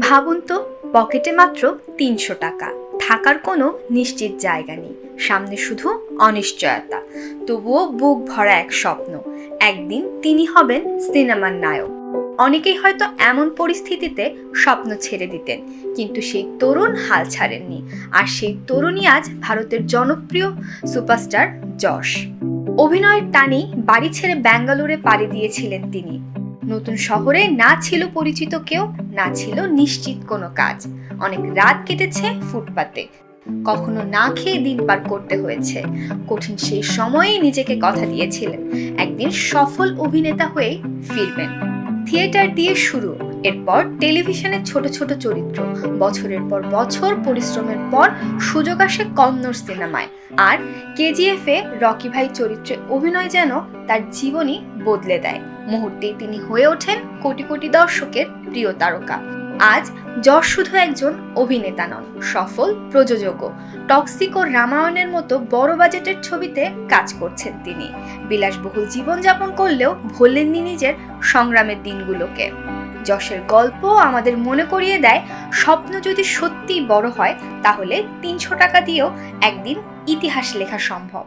ভাবুন তো, পকেটে মাত্র ৩০০ টাকা, থাকার কোনো নিশ্চিত জায়গা নেই, সামনে শুধু অনিশ্চয়তা। তবুও বুক ভরা এক স্বপ্ন, একদিন তিনি হবেন সিনেমার নায়ক। অনেকেই হয়তো এমন পরিস্থিতিতে স্বপ্ন ছেড়ে দিতেন, কিন্তু সেই তরুণ হাল ছাড়েননি। আর সেই তরুণই আজ ভারতের জনপ্রিয় সুপারস্টার যশ। অভিনয়ের টানেই বাড়ি ছেড়ে ব্যাঙ্গালোরে পাড়ি দিয়েছিলেন তিনি। নতুন শহরে না ছিল পরিচিত কেউ, না ছিল নিশ্চিত কোনো কাজ। অনেক রাত কেটেছে ফুটপাতে, কখনো না খেয়ে দিন পার করতে হয়েছে। কঠিন সেই সময়েই নিজেকে কথা দিয়েছিলেন, একদিন সফল অভিনেতা হয়েই ফিরবেন। থিয়েটার দিয়ে শুরু, এরপর টেলিভিশনের ছোট ছোট চরিত্র, বছরের পর বছর পরিশ্রমের পর সুযোগ আসে কন্নড় সিনেমায়। আর কেজিএফে রকি ভাই চরিত্রে অভিনয় যেন তার জীবনই বদলে দেয়। মুহূর্তেই তিনি হয়ে ওঠেন কোটি কোটি দর্শকের প্রিয় তারকা। আজ যশ শুধু একজন অভিনেতা নন, সফল প্রযোজকও। টক্সিক ও রামায়ণের মতো বড় বাজেটের ছবিতে কাজ করছেন তিনি। বিলাসবহুল জীবনযাপন করলেও ভোলেননি নিজের সংগ্রামের দিনগুলোকে। যশের গল্প আমাদের মনে করিয়ে দেয়, স্বপ্ন যদি সত্যিই বড় হয়, তাহলে ৩০০ টাকা দিয়েও একদিন ইতিহাস লেখা সম্ভব।